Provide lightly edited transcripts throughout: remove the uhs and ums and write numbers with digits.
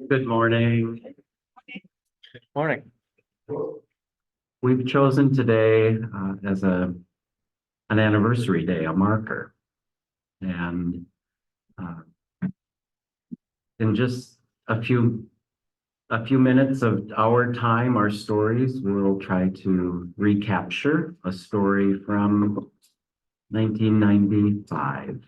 Good morning. Morning. We've chosen today as an anniversary day, a marker. And in just a few minutes of our time, our stories, we'll try to recapture a story from 1995.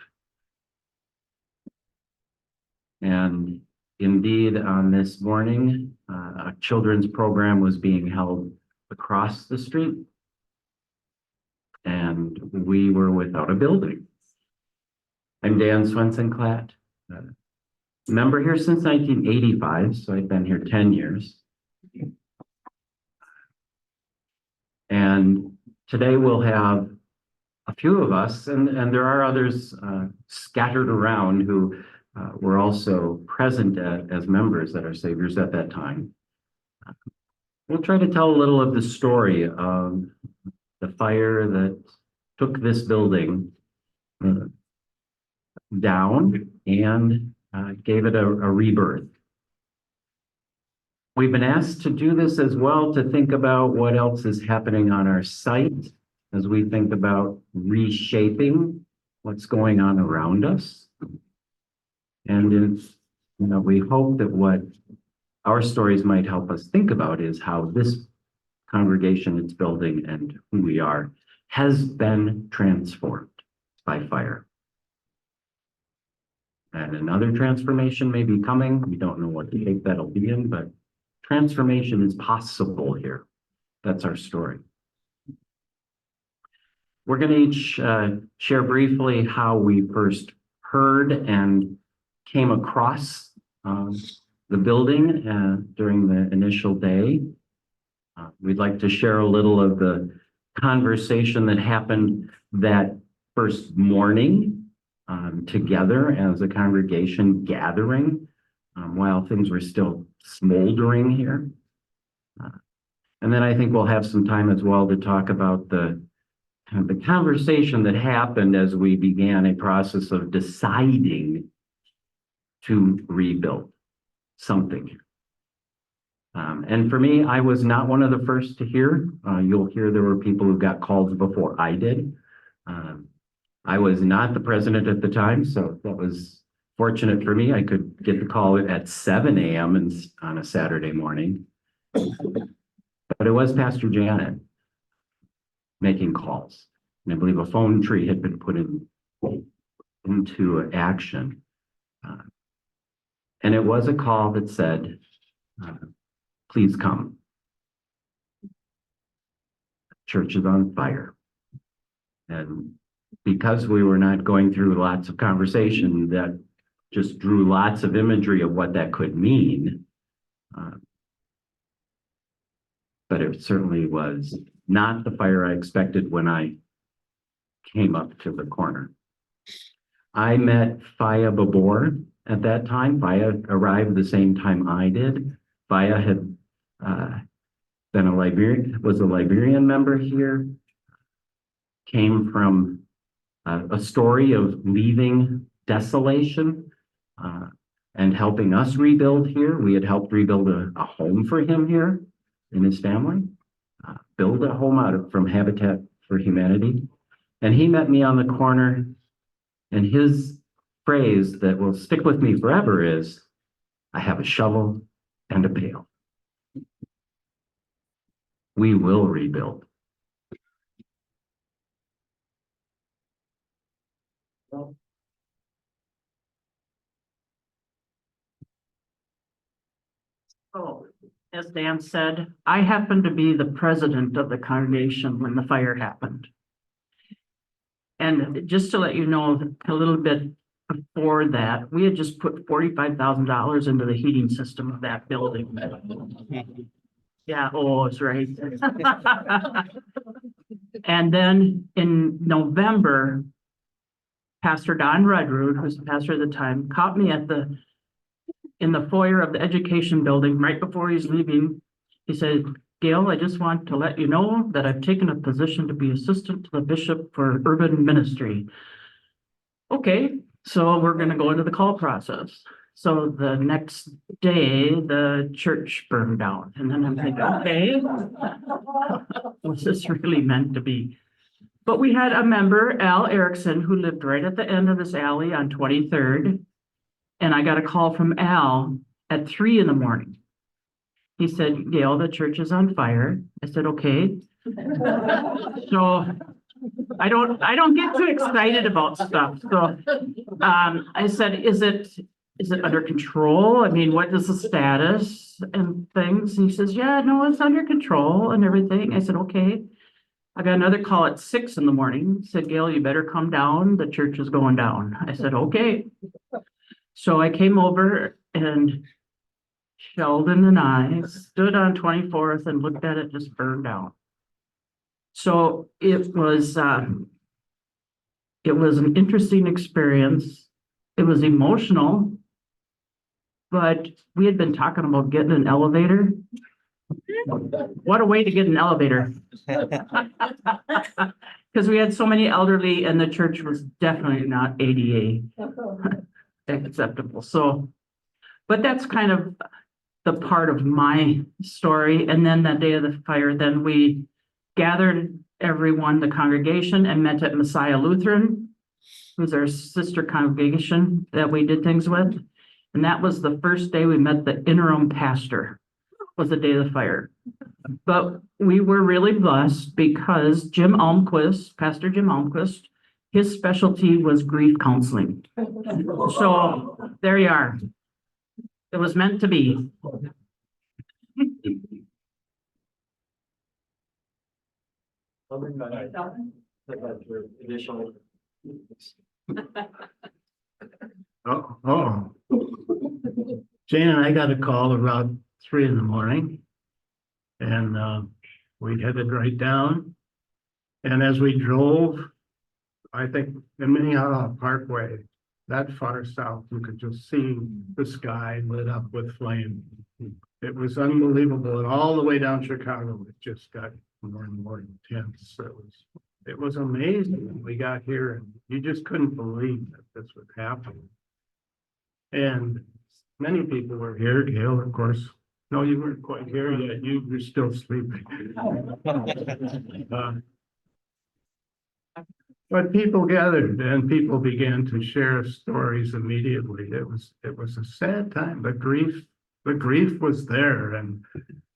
And indeed, on this morning, a children's program was being held across the street, and we were without a building. I'm Dan Swenson-Klatt, member here since 1985, so I've been here 10 years. And today we'll have a few of us, and there are others scattered around who were also present as members at Our Saviour's at that time. We'll try to tell a little of the story of the fire that took this building down and gave it a rebirth. We've been asked to do this as well to think about what else is happening on our site as we think about reshaping what's going on around us. And it's, we hope that what our stories might help us think about is how this congregation, its building, and who we are has been transformed by fire. And another transformation may be coming. We don't know what shape that'll be in, but transformation is possible here. That's our story. We're going to each share briefly how we first heard and came across the building during the initial day. We'd like to share a little of the conversation that happened that first morning together as a congregation gathering while things were still smoldering here. And then I think we'll have some time as well to talk about the conversation that happened as we began a process of deciding to rebuild something. And for me, I was not one of the first to hear. You'll hear there were people who got calls before I did. I was not the president at the time, so that was fortunate for me. I could get the call at 7 a.m. on a Saturday morning. But it was Pastor Janet making calls. And I believe a phone tree had been put into action. And it was a call that said, please come. Church is on fire. And because we were not going through lots of conversation, that just drew lots of imagery of what that could mean. But it certainly was not the fire I expected when I came up to the corner. I met Faya Babor at that time. Faya arrived the same time I did. Faya had been was a Liberian member here, came from a story of leaving desolation and helping us rebuild here. We had helped rebuild a home for him here and his family, build a home from Habitat for Humanity. And he met me on the corner, and his phrase that will stick with me forever is, I have a shovel and a pail. We will rebuild. So, as Dan said, I happened to be the president of the congregation when the fire happened. And just to let you know, a little bit before that, we had just put $45,000 into the heating system of that building. Yeah, oh, it's right. And then in November, Pastor Don Rudrud, who's the pastor at the time, caught me in the foyer of the education building right before he's leaving. He said, Gail, I just want to let you know that I've taken a position to be assistant to the bishop for urban ministry. Okay, so we're gonna go into the call process. So the next day, the church burned down, and then I'm thinking, okay, was this really meant to be? But we had a member, Al Erickson, who lived right at the end of this alley on 23rd. And I got a call from Al at 3 a.m. He said, Gail, the church is on fire. I said, okay. So I don't get too excited about stuff. So I said, is it under control? I mean, what is the status and things? And he says, yeah, no, it's under control and everything. I said, okay. I got another call at 6 a.m. He said, Gail, you better come down. The church is going down. I said, okay. So I came over and Sheldon and I stood on 24th and looked at it just burned down. So it was an interesting experience. It was emotional, but we had been talking about getting an elevator. What a way to get an elevator. Because we had so many elderly and the church was definitely not ADA acceptable. So, but that's kind of the part of my story. And then that day of the fire, then we gathered everyone, the congregation, and met at Messiah Lutheran, who's our sister congregation that we did things with. And that was the first day we met the interim pastor, was the day of the fire. But we were really blessed because Jim Almquist, Pastor Jim Almquist, his specialty was grief counseling. So there you are. It was meant to be. Oh. Jane and I got a call about 3 a.m. and we headed right down. And as we drove, I think the Minnehaha Parkway, that far south, you could just see the sky lit up with flame. It was unbelievable. And all the way down Chicago, it just got more and more intense. It was amazing when we got here, and you just couldn't believe that this would happen. And many people were here. Gail, of course. No, you weren't quite here yet. You were still sleeping. But people gathered and people began to share stories immediately. It was a sad time. The grief was there, and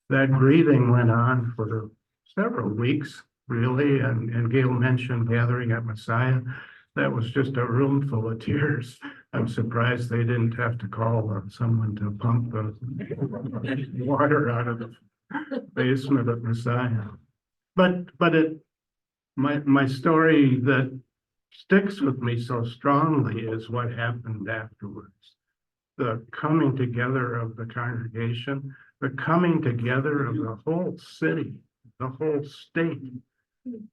that grieving went on for several weeks, really. And Gail mentioned gathering at Messiah. That was just a room full of tears. I'm surprised they didn't have to call someone to pump the water out of the basement of Messiah. But my story that sticks with me so strongly is what happened afterwards. The coming together of the congregation, the coming together of the whole city, the whole state,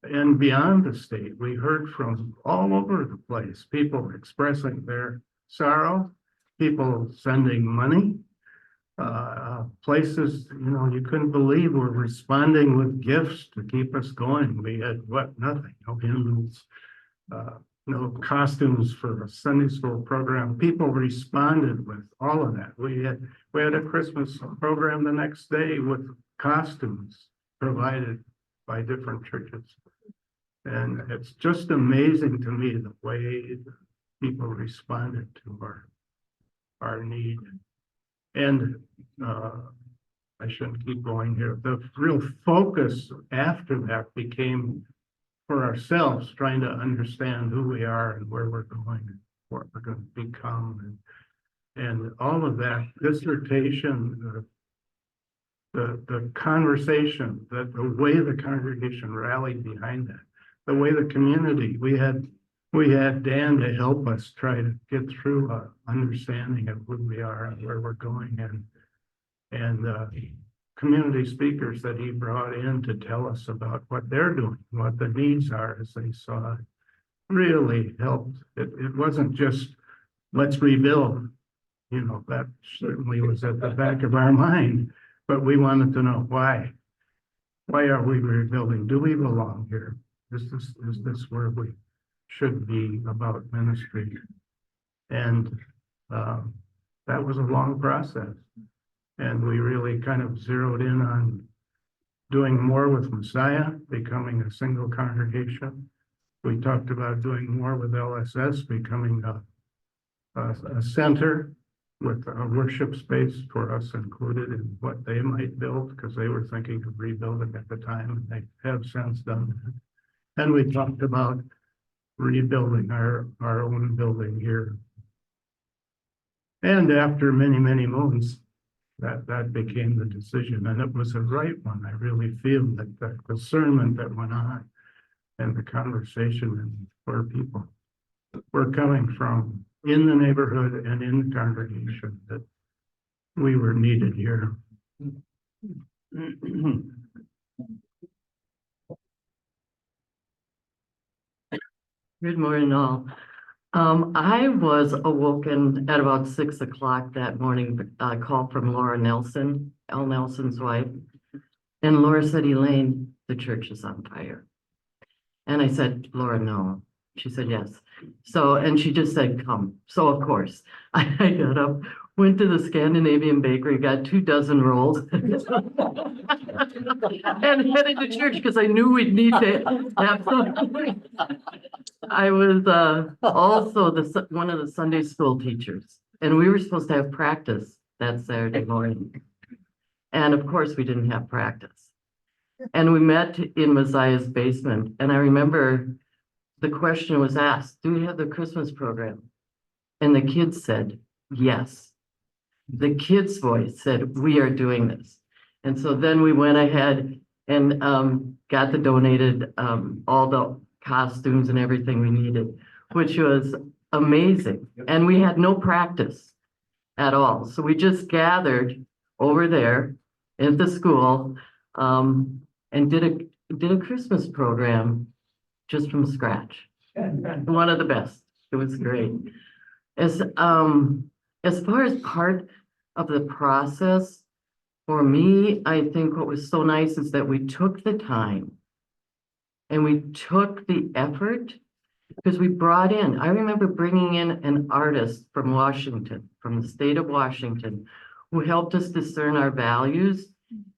and beyond the state. We heard from all over the place, people expressing their sorrow, people sending money, places, you couldn't believe were responding with gifts to keep us going. We had nothing, no hymns, no costumes for a Sunday school program. People responded with all of that. We had a Christmas program the next day with costumes provided by different churches. And it's just amazing to me the way people responded to our need. And I shouldn't keep going here. The real focus after that became for ourselves, trying to understand who we are and where we're going and what we're going to become. And all of that dissertation, the conversation, the way the congregation rallied behind that, the way the community, we had Dan to help us try to get through an understanding of who we are and where we're going. And community speakers that he brought in to tell us about what they're doing, what the needs are as they saw it, really helped. It wasn't just, let's rebuild. You know, that certainly was at the back of our mind, but we wanted to know why. Why are we rebuilding? Do we belong here? Is this where we should be about ministry? And that was a long process. And we really kind of zeroed in on doing more with Messiah, becoming a single congregation. We talked about doing more with LSS, becoming a center with a worship space for us included in what they might build, because they were thinking of rebuilding at the time, and they have since done that. And we talked about rebuilding our own building here. And after many, many moons, that became the decision, and it was the right one. I really feel that the discernment that went on and the conversation and where people were coming from in the neighborhood and in the congregation, that we were needed here. Good morning, all. I was awoken at about 6 o'clock that morning, a call from Laura Nelson, L. Nelson's wife. And Laura said, Elaine, the church is on fire. And I said, Laura, no. She said, yes. So, and she just said, come. So of course, I got up, went to the Scandinavian bakery, got 24 rolls. And headed to church because I knew we'd need to have something. I was also one of the Sunday school teachers, and we were supposed to have practice that Saturday morning. And of course, we didn't have practice. And we met in Messiah's basement. And I remember the question was asked, do we have the Christmas program? And the kids said, yes. The kids' voice said, we are doing this. And so then we went ahead and got the donated, all the costumes and everything we needed, which was amazing. And we had no practice at all. So we just gathered over there at the school and did a Christmas program just from scratch. One of the best. It was great. As far as part of the process, for me, I think what was so nice is that we took the time and we took the effort, because we brought in, I remember bringing in an artist from Washington, from the state of Washington, who helped us discern our values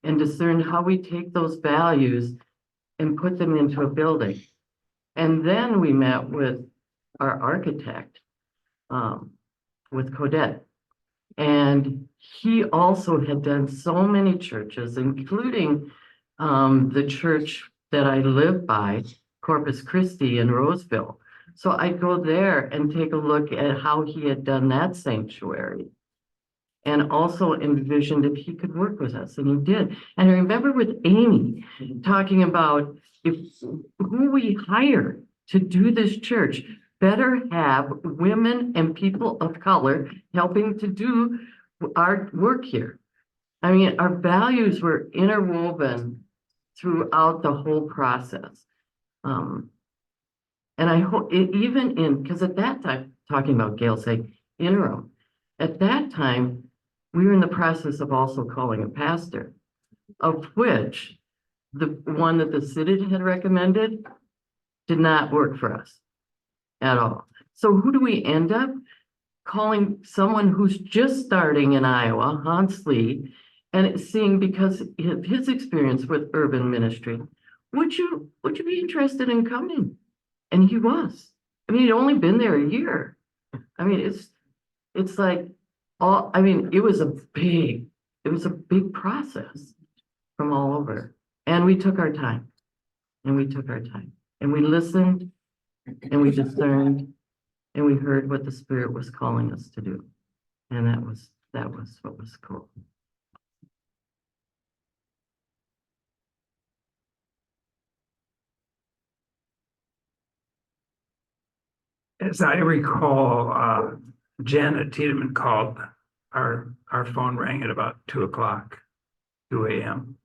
and discern how we take those values and put them into a building. And then we met with our architect, with Codette. And he also had done so many churches, including the church that I live by, Corpus Christi in Roseville. So I'd go there and take a look at how he had done that sanctuary, and also envisioned if he could work with us, and he did. And I remember with Amy talking about who we hire to do this church better have women and people of color helping to do our work here. I mean, our values were interwoven throughout the whole process. And I hope even because at that time, talking about Gail saying interim, at that time, we were in the process of also calling a pastor, of which the one that the city had recommended did not work for us at all. So who do we end up calling? Someone who's just starting in Iowa, Hans Lee, and seeing, because of his experience with urban ministry, would you be interested in coming? And he was. I mean, he'd only been there a year. I mean, it's like I mean, it was a big process from all over. And we took our time. And we took our time. And we listened, and we discerned, and we heard what the Spirit was calling us to do. And that was what was cool. As I recall, Janet Tiedemann called, our phone rang at about 2 o'clock 2 a.m.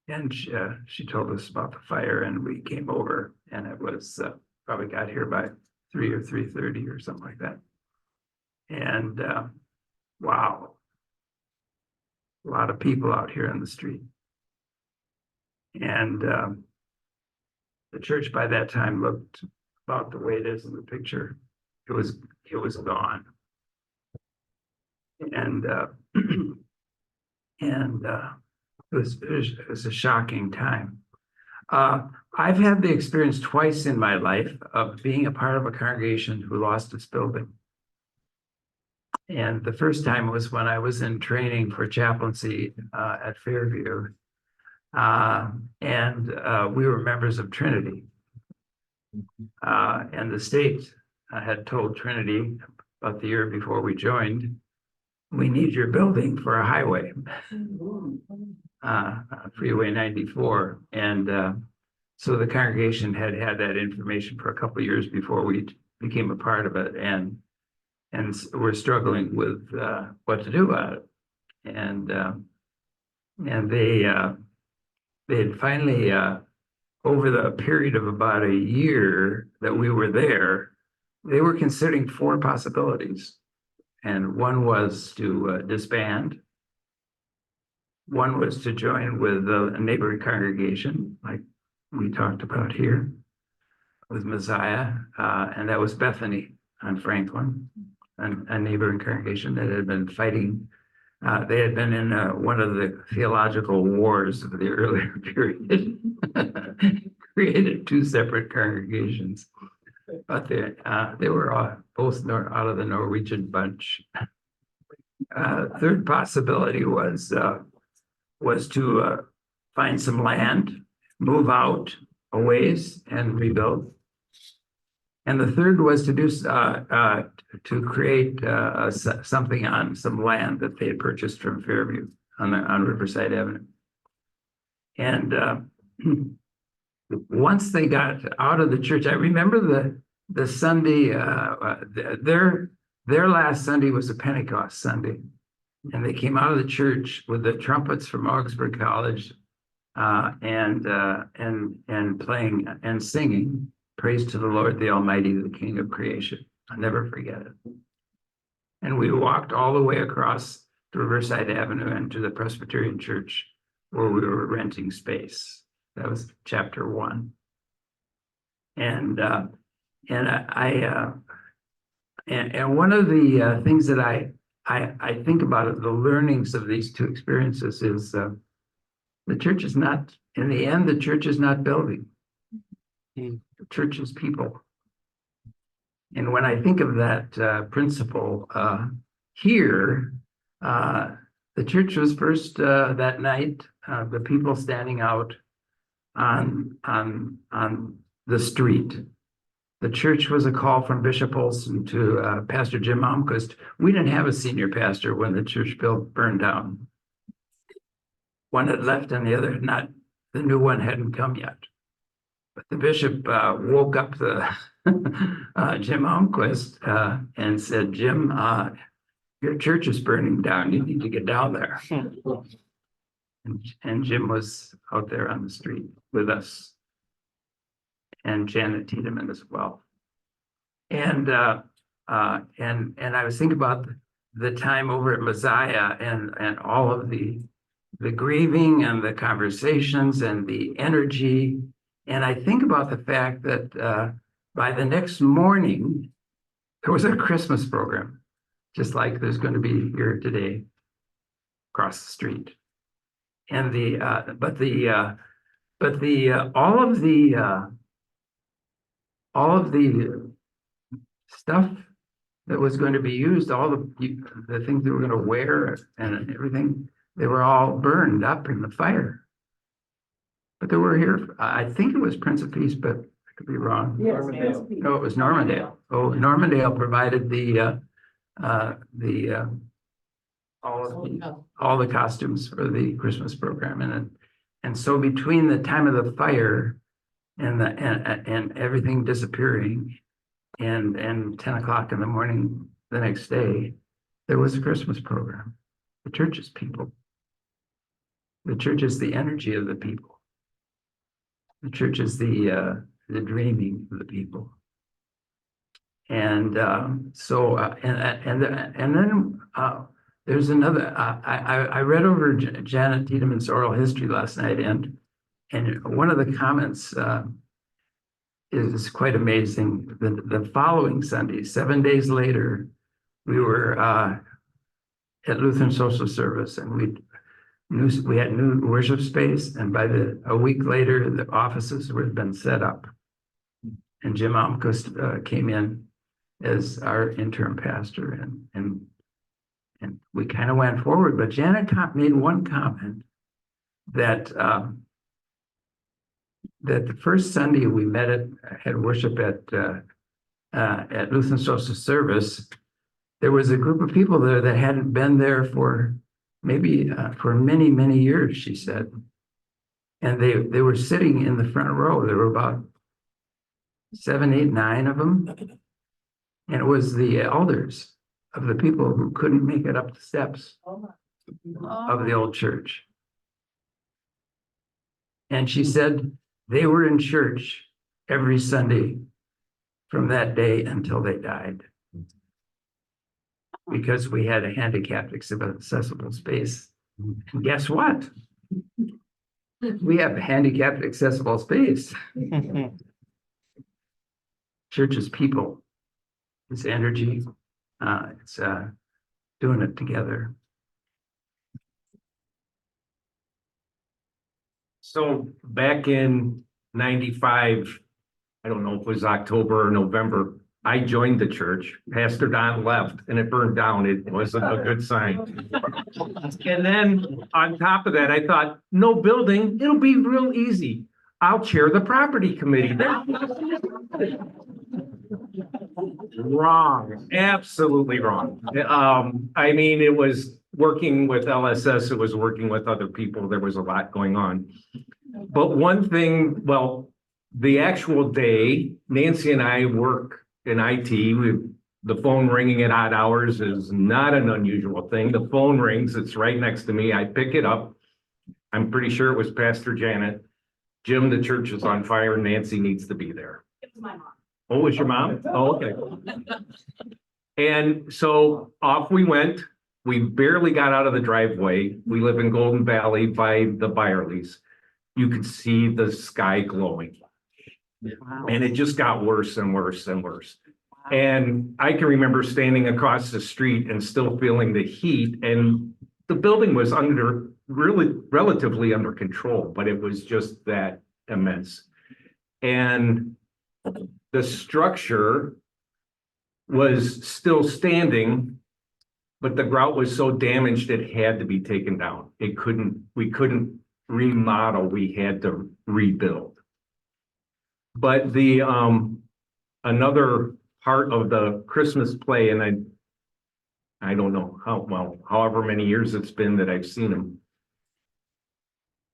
And she told us about the fire, and we came over, and it was probably got here by 3 or 3:30 or something like that. And wow, a lot of people out here on the street. And the church by that time looked about the way it is in the picture. It was gone. And it was a shocking time. I've had the experience twice in my life of being a part of a congregation who lost its building. And the first time was when I was in training for chaplaincy at Fairview. And we were members of Trinity. And the state had told Trinity about the year before we joined, we need your building for a highway, Freeway 94. And so the congregation had that information for a couple of years before we became a part of it. And we're struggling with what to do about it. And they had finally, over the period of about a year that we were there, they were considering 4 possibilities. And one was to disband. One was to join with a neighboring congregation, like we talked about here, with Messiah, and that was Bethany on Franklin, a neighboring congregation that had been fighting. They had been in one of the theological wars of the earlier period, created 2 separate congregations. But they were both out of the Norwegian bunch. Third possibility was to find some land, move out a ways, and rebuild. And the third was to do to create something on some land that they had purchased from Fairview on Riverside Avenue. And once they got out of the church, I remember the Sunday, their last Sunday was a Pentecost Sunday. And they came out of the church with the trumpets from Augsburg College and playing and singing praise to the Lord, the Almighty, the King of creation. I'll never forget it. And we walked all the way across Riverside Avenue into the Presbyterian Church where we were renting space. That was chapter 1. And one of the things that I think about it, the learnings of these 2 experiences is the church is not, in the end, the church is not building. The church is people. And when I think of that principle here, the church was first that night, the people standing out on the street. The church was a call from Bishop Olson to Pastor Jim Almquist. We didn't have a senior pastor when the church burned down. One had left and the other had not, the new one hadn't come yet. But the bishop woke up the Jim Almquist and said, Jim, your church is burning down. You need to get down there. And Jim was out there on the street with us. And Janet Tiedemann as well. And I was thinking about the time over at Messiah and all of the grieving and the conversations and the energy. And I think about the fact that by the next morning, there was a Christmas program, just like there's going to be here today across the street. And all of the stuff that was going to be used, all the things they were going to wear and everything, they were all burned up in the fire. But there were here, I think it was Prince of Peace, but I could be wrong. Yes. No, it was Normandale. Oh, Normandale provided all the costumes for the Christmas program. And so between the time of the fire and everything disappearing and 10 o'clock in the morning the next day, there was a Christmas program. The church's people. The church is the energy of the people. The church is the dreaming of the people. And then there's another. I read over Janet Tiedemann's oral history last night, and one of the comments is quite amazing. The following Sunday, 7 days later, we were at Lutheran Social Service, and we had new worship space, and by a week later, the offices had been set up, and Jim Almquist came in as our interim pastor, and we kind of went forward. But Janet made one comment that that the first Sunday we had worship at Lutheran Social Service, there was a group of people there that hadn't been there for maybe for many, many years, she said. And they were sitting in the front row. There were about 7, 8, 9 of them. And it was the elders of the people who couldn't make it up the steps of the old church. And she said they were in church every Sunday from that day until they died, because we had a handicapped accessible space. And guess what? We have a handicapped accessible space. Church is people. It's energy. It's doing it together. So back in 95, I don't know if it was October or November, I joined the church. Pastor Don left and it burned down. It wasn't a good sign. And then on top of that, I thought, no building, it'll be real easy. I'll chair the property committee. Wrong, absolutely wrong. I mean, it was working with LSS, it was working with other people. There was a lot going on. But one thing, well, the actual day, Nancy and I work in IT. The phone ringing at odd hours is not an unusual thing. The phone rings, it's right next to me. I pick it up. I'm pretty sure it was Pastor Janet. Jim, the church is on fire. Nancy needs to be there. It was my mom. Oh, it was your mom? Oh, okay. And so off we went. We barely got out of the driveway. We live in Golden Valley by the Byerlys. You could see the sky glowing. Wow. And it just got worse and worse and worse. And I can remember standing across the street and still feeling the heat, and the building was relatively under control, but it was just that immense. And the structure was still standing, but the grout was so damaged it had to be taken down. We couldn't remodel, we had to rebuild. But the another part of the Christmas play, and I don't know however many years it's been that I've seen them.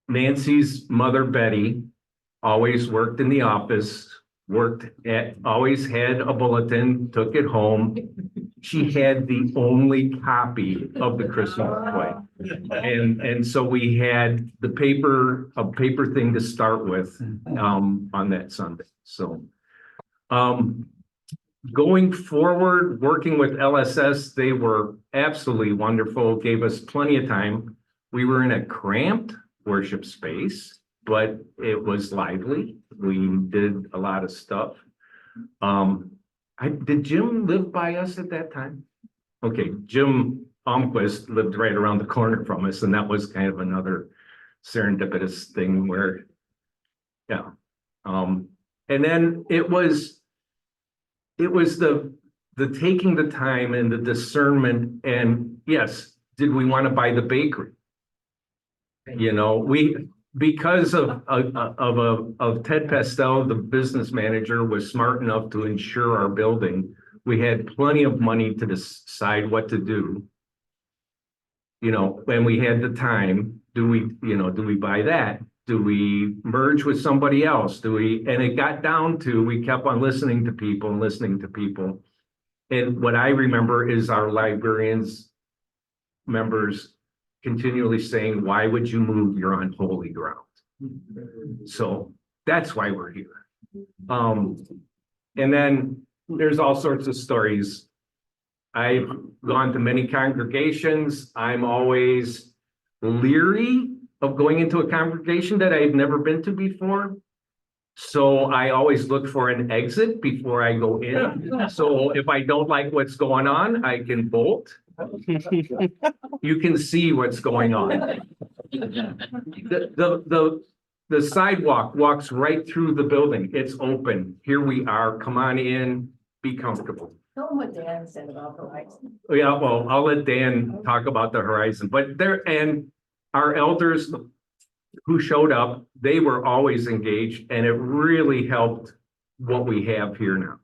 Nancy's mother, Betty, always worked in the office, always had a bulletin, took it home. She had the only copy of the Christmas play. And so we had a paper thing to start with on that Sunday. So going forward, working with LSS, they were absolutely wonderful, gave us plenty of time. We were in a cramped worship space, but it was lively. We did a lot of stuff. Did Jim live by us at that time? Okay, Jim Almquist lived right around the corner from us, and that was kind of another serendipitous thing where, yeah. And then it was the taking the time and the discernment, and yes, did we want to buy the bakery? You know, because of Ted Pastel, the business manager, was smart enough to insure our building. We had plenty of money to decide what to do. You know, when we had the time, do we buy that? Do we merge with somebody else? And it got down to, we kept on listening to people. And what I remember is our librarians members continually saying, why would you move? You're on holy ground. So that's why we're here. And then there's all sorts of stories. I've gone to many congregations. I'm always leery of going into a congregation that I've never been to before. So I always look for an exit before I go in. So if I don't like what's going on, I can bolt. You can see what's going on. The sidewalk walks right through the building. It's open. Here we are. Come on in, be comfortable. Tell them what Dan said about Horizon. Yeah, well, I'll let Dan talk about the horizon, but and our elders who showed up, they were always engaged, and it really helped what we have here now.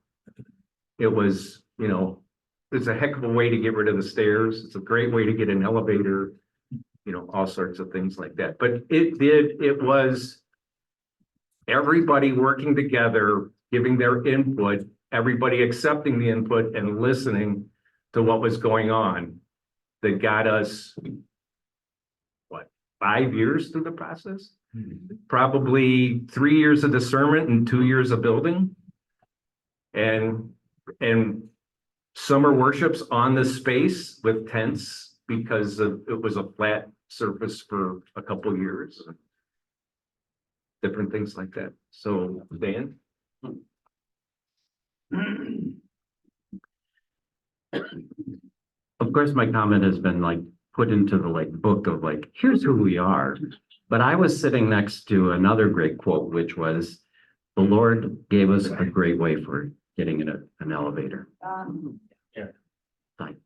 It was, it's a heck of a way to get rid of the stairs. It's a great way to get an elevator, all sorts of things like that. But it was everybody working together, giving their input, everybody accepting the input and listening to what was going on that got us, 5 years through the process? Probably 3 years of discernment and 2 years of building. And summer worships on the space with tents because it was a flat surface for a couple years. Different things like that. So, Dan? Of course, my comment has been put into the book of here's who we are. But I was sitting next to another great quote, which was, the Lord gave us a great way for getting in an elevator. Like,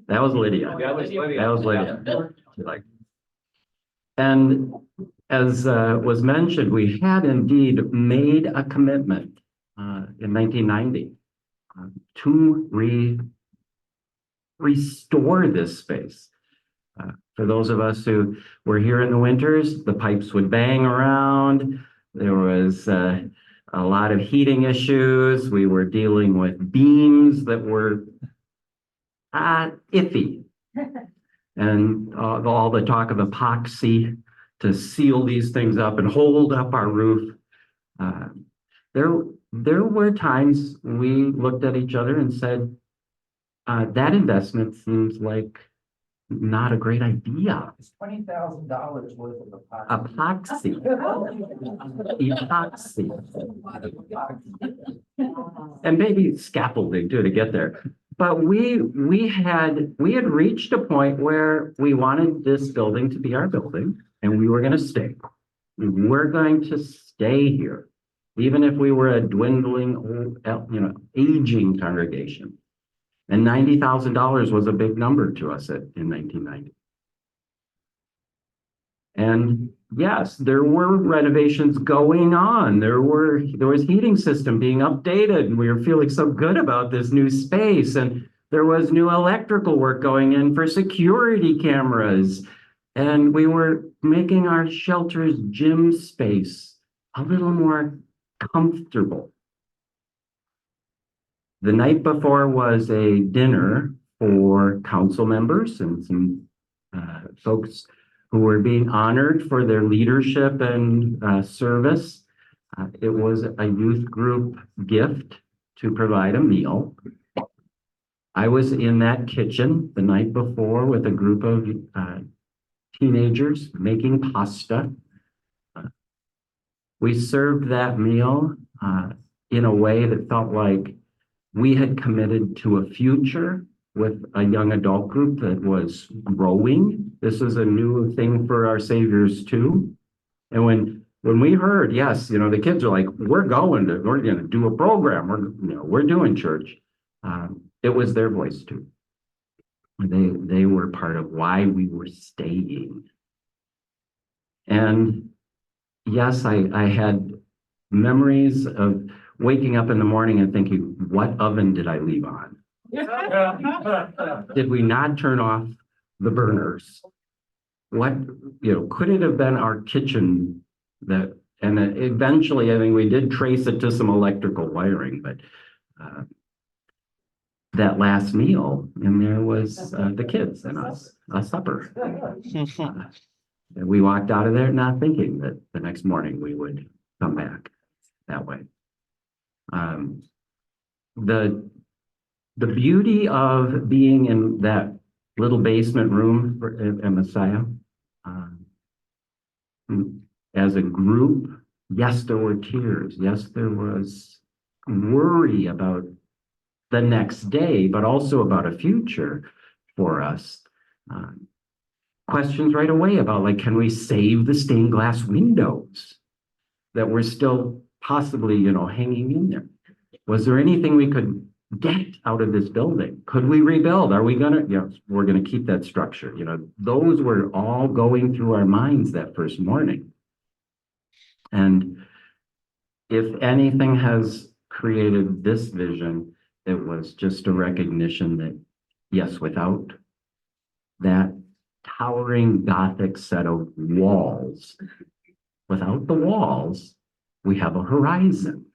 that was Lydia. That was Lydia. That was Lydia. And as was mentioned, we had indeed made a commitment in 1990 to restore this space. For those of us who were here in the winters, the pipes would bang around. There was a lot of heating issues. We were dealing with beams that were iffy. And all the talk of epoxy to seal these things up and hold up our roof. There were times we looked at each other and said, that investment seems like not a great idea. It's $20,000 worth of Epoxy. And maybe scaffolding too to get there. But we had reached a point where we wanted this building to be our building, and we were going to stay. We're going to stay here, even if we were a dwindling, aging congregation. And $90,000 was a big number to us in 1990. And yes, there were renovations going on. There was heating system being updated, and we were feeling so good about this new space. And there was new electrical work going in for security cameras. And we were making our shelter's gym space a little more comfortable. The night before was a dinner for council members and some folks who were being honored for their leadership and service. It was a youth group gift to provide a meal. I was in that kitchen the night before with a group of teenagers making pasta. We served that meal in a way that felt like we had committed to a future with a young adult group that was growing. This is a new thing for Our Saviours too. And when we heard, yes, the kids are like, we're going to do a program. We're doing church. It was their voice too. They were part of why we were staying. And yes, I had memories of waking up in the morning and thinking, what oven did I leave on? Did we not turn off the burners? What, could it have been our kitchen and eventually, I think we did trace it to some electrical wiring, but that last meal, and there was the kids and us, a supper. And we walked out of there not thinking that the next morning we would come back that way. The beauty of being in that little basement room at Messiah, as a group, yes, there were tears. Yes, there was worry about the next day, but also about a future for us. Questions right away about, like, can we save the stained glass windows that were still possibly, hanging in there? Was there anything we could get out of this building? Could we rebuild? Are we gonna, we're gonna keep that structure. Those were all going through our minds that first morning. And if anything has created this vision, it was just a recognition that, yes, without that towering Gothic set of walls, without the walls, we have a horizon.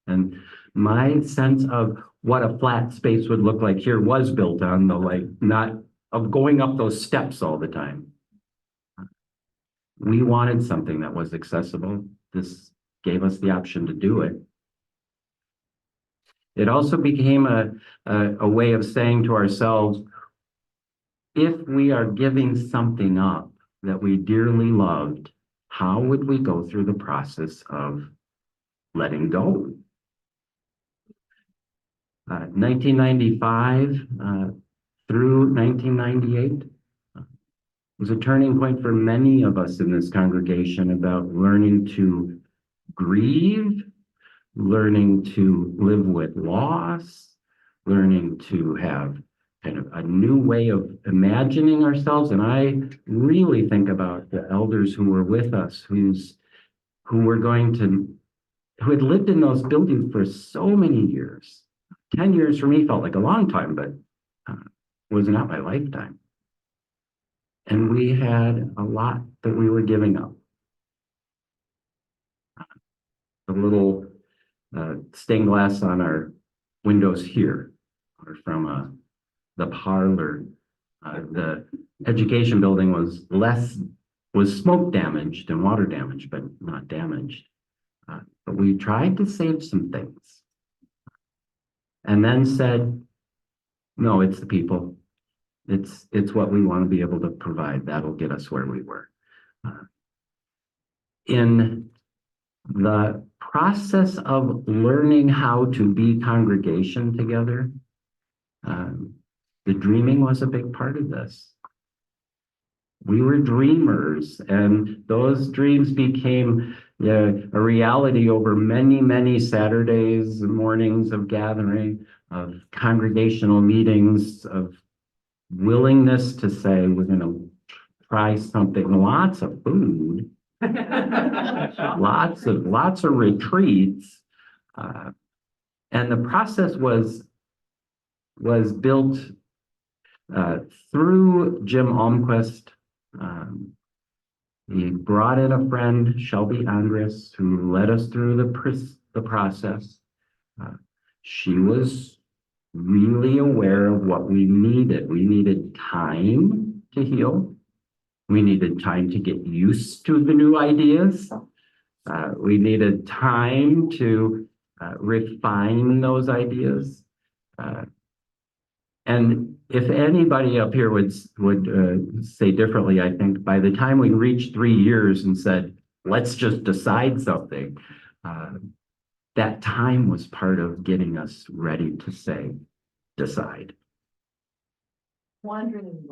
And my sense of what a flat space would look like here was built on the, not of going up those steps all the time. We wanted something that was accessible. This gave us the option to do it. It also became a way of saying to ourselves, if we are giving something up that we dearly loved, how would we go through the process of letting go? 1995 through 1998 was a turning point for many of us in this congregation about learning to grieve, learning to live with loss, learning to have kind of a new way of imagining ourselves. And I really think about the elders who were with us, who had lived in those buildings for so many years. 10 years for me felt like a long time, but was not my lifetime. And we had a lot that we were giving up. The little stained glass on our windows here are from the parlor. The education building was smoke damaged and water damaged, but not damaged. But we tried to save some things. And then said, no, it's the people. It's what we want to be able to provide. That'll get us where we were. In the process of learning how to be congregation together, the dreaming was a big part of this. We were dreamers, and those dreams became a reality over many, many Saturdays, mornings of gathering, of congregational meetings, of willingness to say, we're going to try something, lots of food, lots of retreats. And the process was built through Jim Almquist. He brought in a friend, Shelby Andres, who led us through the process. She was really aware of what we needed. We needed time to heal. We needed time to get used to the new ideas. We needed time to refine those ideas. And if anybody up here would say differently, I think by the time we reached 3 years and said, let's just decide something, that time was part of getting us ready to say, decide. Wandering.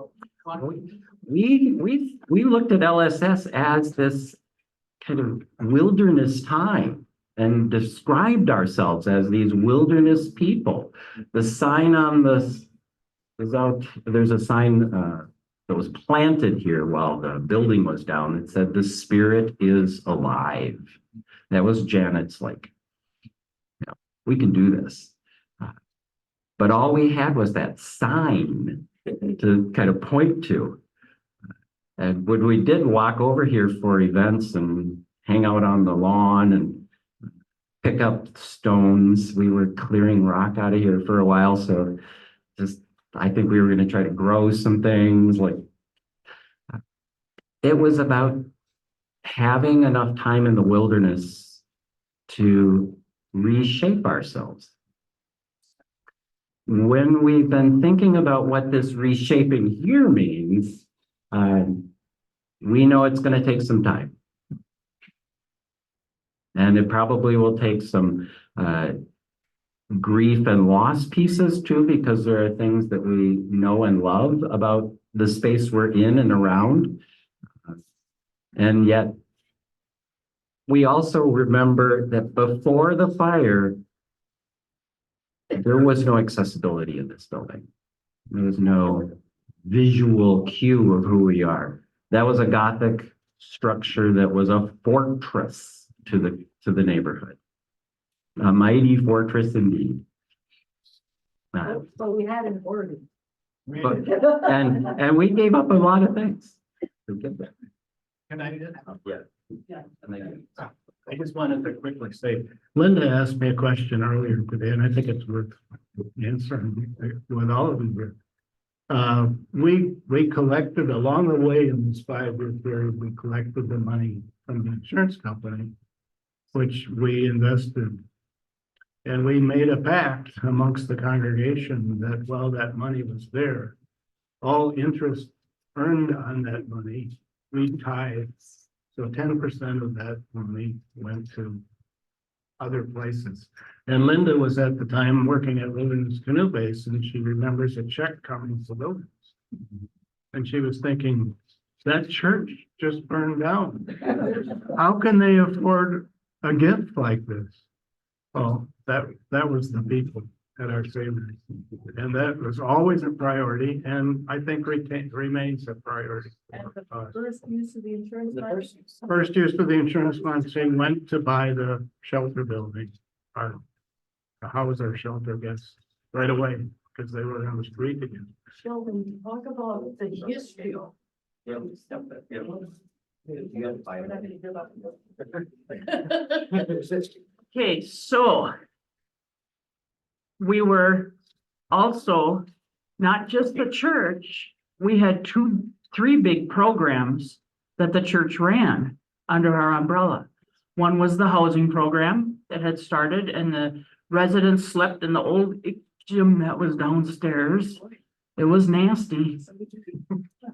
We looked at LSS as this kind of wilderness time and described ourselves as these wilderness people. The sign on this is out, there's a sign that was planted here while the building was down. It said, "The Spirit is alive." That was Janet's, we can do this. But all we had was that sign to kind of point to. And when we did walk over here for events and hang out on the lawn and pick up stones, we were clearing rock out of here for a while. So just, I think we were gonna try to grow some things, like. It was about having enough time in the wilderness to reshape ourselves. When we've been thinking about what this reshaping here means, we know it's going to take some time. And it probably will take some grief and loss pieces too, because there are things that we know and love about the space we're in and around. And yet, we also remember that before the fire, there was no accessibility in this building. There was no visual cue of who we are. That was a Gothic structure that was a fortress to the neighborhood. A mighty fortress indeed. So we had an order. And we gave up a lot of things to get there. Can I? Yeah. I just wanted to quickly say, Linda asked me a question earlier today, and I think it's worth answering with all of you here. We collected along the way in this 5-year period, we collected the money from the insurance company, which we invested. And we made a pact amongst the congregation that while that money was there, all interest earned on that money, we tithed. So 10% of that money went to other places. And Linda was at the time working at Wilderness Canoe Base, and she remembers a check coming to Wilderness. And she was thinking, that church just burned down. How can they afford a gift like this? Well, that was the people at Our Saviour. And that was always a priority, and I think remains a priority. And the first use of the insurance. First use of the insurance funds, they went to buy the shelter building, or to house our shelter guests right away, because they were on the street again. Sheldon, talk about the history of. Okay, so we were also not just the church, we had three big programs that the church ran under our umbrella. One was the housing program that had started, and the residents slept in the old gym that was downstairs. It was nasty.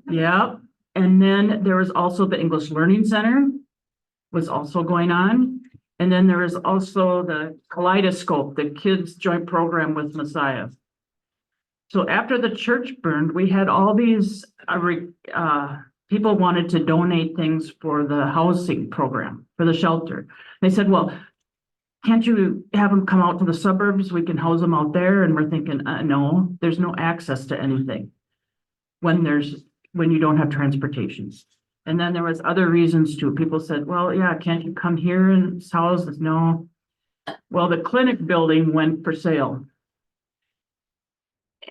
Yeah, and then there was also the English Learning Center was also going on. And then there was also the Kaleidoscope, the kids' joint program with Messiah. So after the church burned, we had all these people wanted to donate things for the housing program, for the shelter. They said, well, can't you have them come out to the suburbs? We can house them out there. And we're thinking, no, there's no access to anything when you don't have transportation. And then there was other reasons too. People said, well, yeah, can't you come here and house us? No. Well, the clinic building went for sale.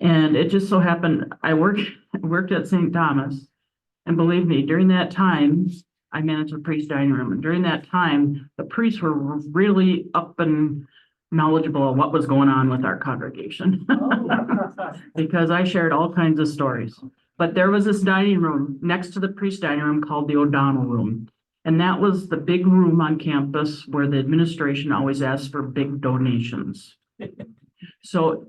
And it just so happened, I worked at St. Thomas. And believe me, during that time, I managed the priest dining room. And during that time, the priests were really up and knowledgeable of what was going on with our congregation. Because I shared all kinds of stories. But there was this dining room next to the priest dining room called the O'Donnell Room. And that was the big room on campus where the administration always asked for big donations. So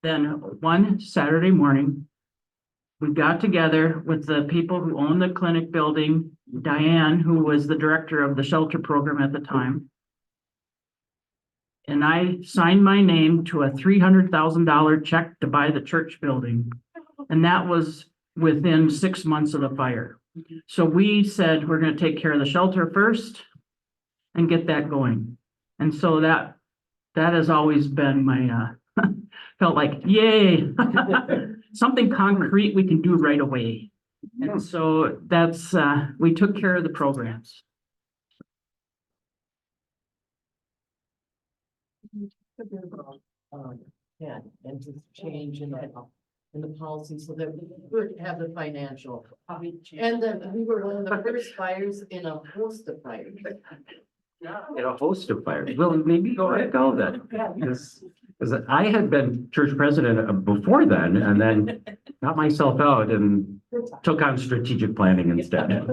then one Saturday morning, we got together with the people who owned the clinic building, Diane, who was the director of the shelter program at the time. And I signed my name to a $300,000 check to buy the church building. And that was within 6 months of the fire. So we said, we're going to take care of the shelter first and get that going. And so that has always been my, felt like, yay, something concrete we can do right away. And so that's, we took care of the programs. Yeah, and just change in the policy so that we would have the financial. And then we were one of the first fires in a host of fires. In a host of fires. Well, maybe go ahead, go then. Because Because I had been church president before then, and then got myself out and took on strategic planning instead.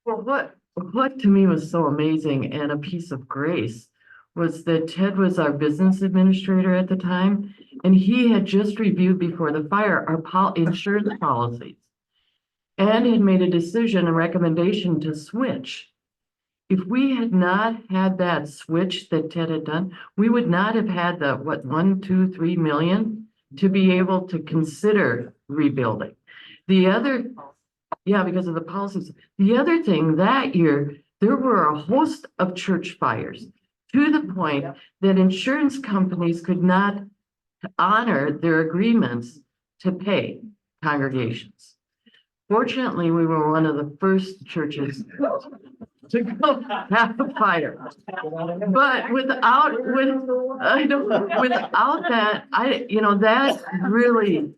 Well, what to me was so amazing and a piece of grace was that Ted was our business administrator at the time, and he had just reviewed before the fire our insurance policies and had made a decision, a recommendation to switch. If we had not had that switch that Ted had done, we would not have had the, what, 1, 2, 3 million to be able to consider rebuilding. The other, yeah, because of the policies. The other thing that year, there were a host of church fires to the point that insurance companies could not honor their agreements to pay congregations. Fortunately, we were one of the first churches to go have a fire. But without that, that really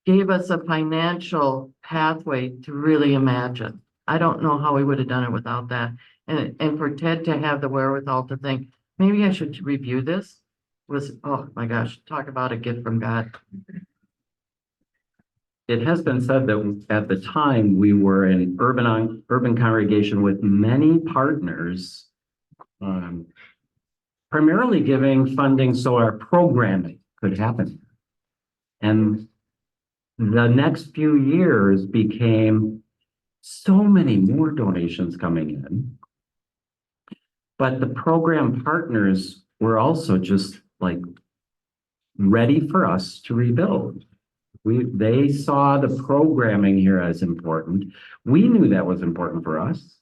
gave us a financial pathway to really imagine. I don't know how we would have done it without that. And for Ted to have the wherewithal to think, maybe I should review this was, oh my gosh, talk about a gift from God. It has been said that at the time we were an urban congregation with many partners, primarily giving funding so our programming could happen. And the next few years became so many more donations coming in. But the program partners were also just like ready for us to rebuild. They saw the programming here as important. We knew that was important for us,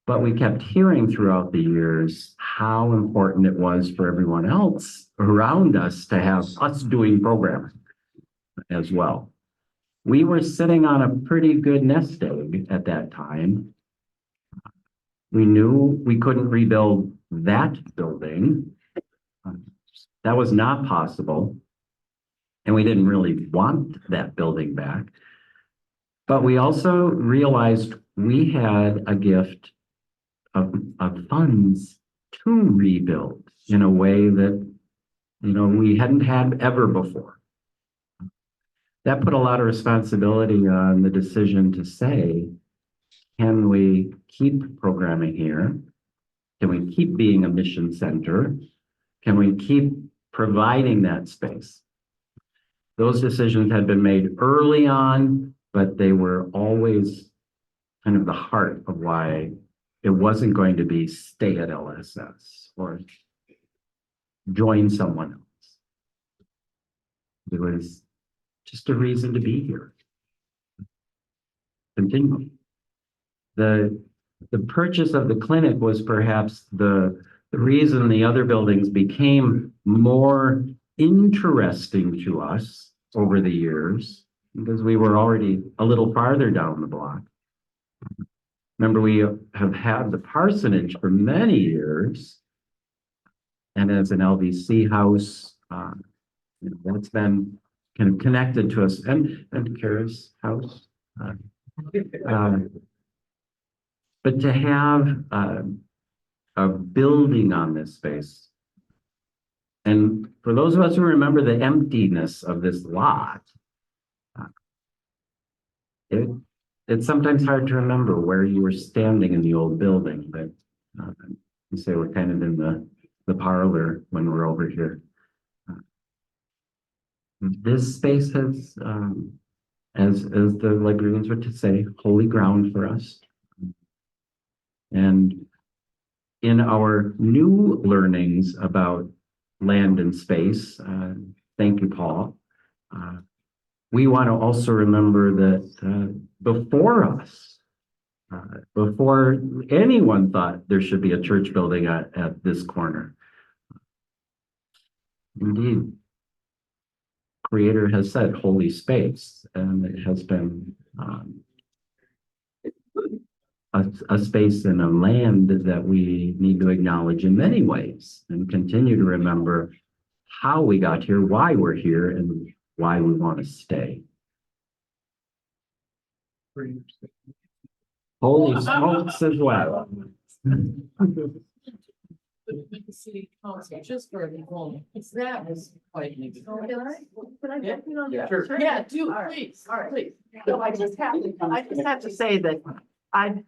but we kept hearing throughout the years how important it was for everyone else around us to have us doing programming as well. We were sitting on a pretty good nest egg at that time. We knew we couldn't rebuild that building. That was not possible. And we didn't really want that building back. But we also realized we had a gift of funds to rebuild in a way that, we hadn't had ever before. That put a lot of responsibility on the decision to say, can we keep programming here? Can we keep being a mission center? Can we keep providing that space? Those decisions had been made early on, but they were always kind of the heart of why it wasn't going to be stay at LSS or join someone else. It was just a reason to be here. Continue. The purchase of the clinic was perhaps the reason the other buildings became more interesting to us over the years, because we were already a little farther down the block. Remember, we have had the parsonage for many years, and as an LVC house, that's been kind of connected to us, and Kara's house. But to have a building on this space, and for those of us who remember the emptiness of this lot, it's sometimes hard to remember where you were standing in the old building, but you say we're kind of in the parlor when we're over here. This space has, as the librarians would to say, holy ground for us. And in our new learnings about land and space, thank you, Paul. We want to also remember that before us, before anyone thought there should be a church building at this corner, indeed, Creator has said holy space, and it has been a space and a land that we need to acknowledge in many ways and continue to remember how we got here, why we're here, and why we want to stay. Holy smokes as well. with the city council, just for a moment, because that was quite an experience. Can I Yeah. jump in on Yeah, that? sure. Sure. Yeah, do, All right. please, All right. please. So I just have to say that I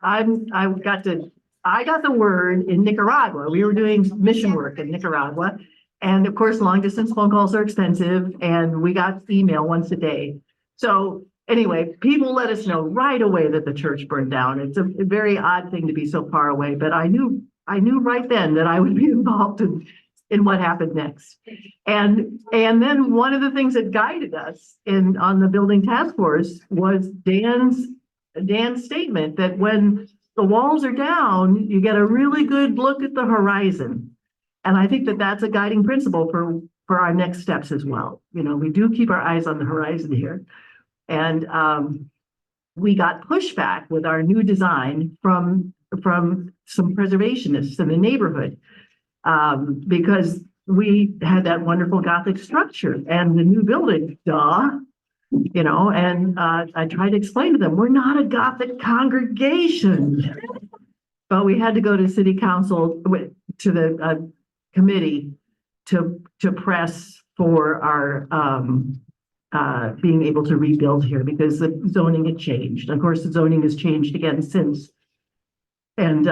got the word in Nicaragua. We were doing mission work in Nicaragua. And of course, long distance phone calls are expensive and we got email once a day. So anyway, people let us know right away that the church burned down. It's a very odd thing to be so far away, but I knew right then that I would be involved in what happened next. And then one of the things that guided us on the building task force was Dan's statement that when the walls are down, you get a really good look at the horizon. And I think that that's a guiding principle for our next steps as well. You know, we do keep our eyes on the horizon here. And we got pushback with our new design from some preservationists in the neighborhood because we had that wonderful Gothic structure and the new building, you know, and I tried to explain to them, we're not a Gothic congregation. But we had to go to city council to the committee to press for our being able to rebuild here because the zoning had changed. Of course, the zoning has changed again since. And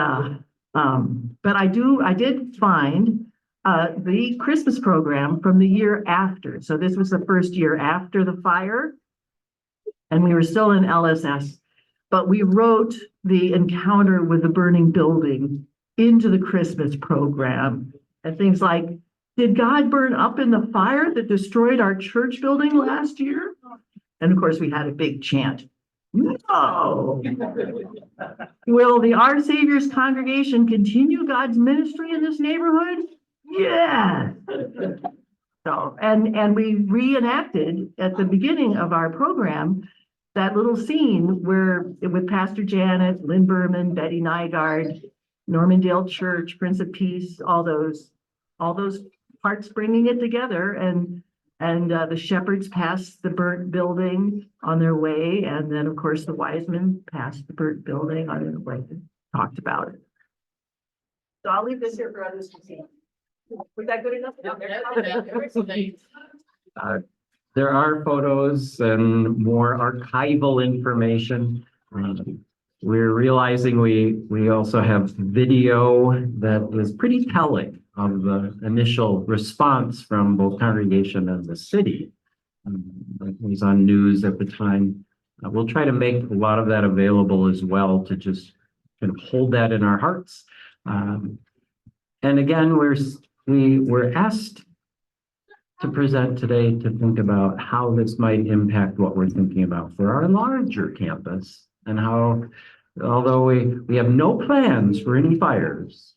but I did find the Christmas program from the year after. So this was the first year after the fire. And we were still in LSS, but we wrote the encounter with the burning building into the Christmas program. And things like, did God burn up in the fire that destroyed our church building last year? And of course, we had a big chant. No. Will the Our Saviour's congregation continue God's ministry in this neighborhood? Yes. So, and we reenacted at the beginning of our program that little scene where with Pastor Janet, Lynn Berman, Betty Nygaard, Normandale Church, Prince of Peace, all those parts bringing it together, and the shepherds passed the burnt building on their way, and then of course the wise men passed the burnt building on their way and talked about it. So I'll leave this here for others to see. Was that good enough? There are photos and more archival information. We're realizing we also have video that is pretty telling of the initial response from both congregation and the city. It was on news at the time. We'll try to make a lot of that available as well to just kind of hold that in our hearts. And again, we were asked to present today to think about how this might impact what we're thinking about for our larger campus and how, although we have no plans for any fires,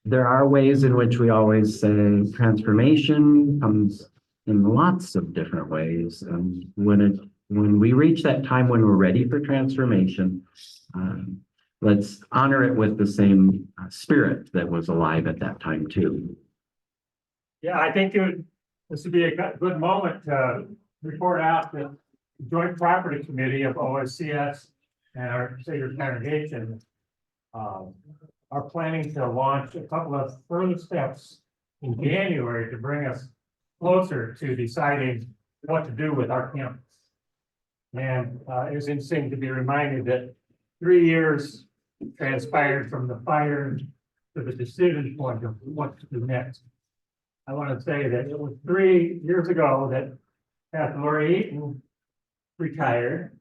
there are ways in which we always say transformation comes in lots of different ways. And when we reach that time when we're ready for transformation, let's honor it with the same spirit that was alive at that time too. Yeah, I think this would be a good moment to report out that the Joint Property Committee of OSCS and our Saviour's Congregation are planning to launch a couple of further steps in January to bring us closer to deciding what to do with our campus. And it was interesting to be reminded that 3 years transpired from the fire to the decision point of what to do next. I want to say that it was 3 years ago that Pastor Lori Eaton retired,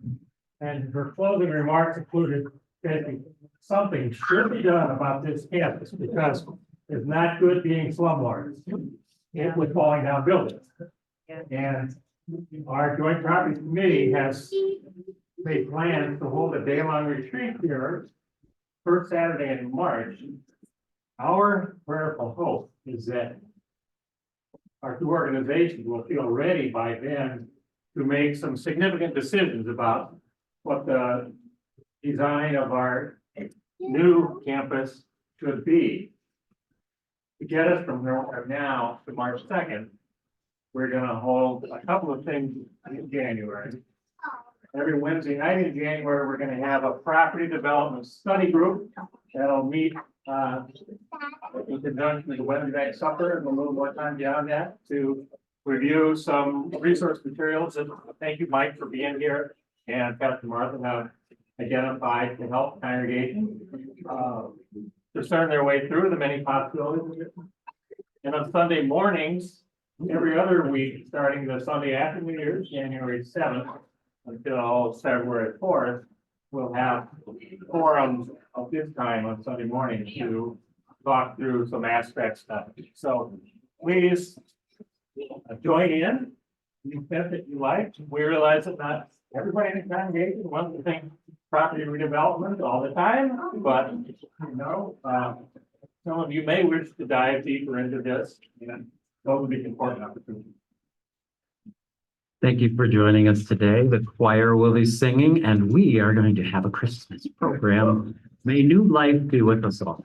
and her closing remarks included that something should be done about this campus because it's not good being slumlords with falling down buildings. And our Joint Property Committee has made plans to hold a day-long retreat here first Saturday in March. Our prayerful hope is that our two organizations will feel ready by then to make some significant decisions about what the design of our new campus should be. To get us from where we are now to March 2nd, we're going to hold a couple of things in January. every Wednesday night in January, we're gonna have a property development study group that'll meet, in conjunction with the Wednesday night supper and a little more time beyond that to review some resource materials. And thank you, Mike, for being here, and Pastor Martha have identified to help the congregation discern their way through the many possibilities. And on Sunday mornings, every other week, starting the Sunday after New Year's, January 7th, until February 4th, we'll have forums of this time on Sunday morning to talk through some aspects of it. So please join in the extent that you like. We realize that not everybody in the congregation wants to think property redevelopment all the time, but you know, some of you may wish to dive deeper into this, and those would be important opportunities. Thank you for joining us today. The choir will be singing, and we are going to have a Christmas program. May new life be with us all.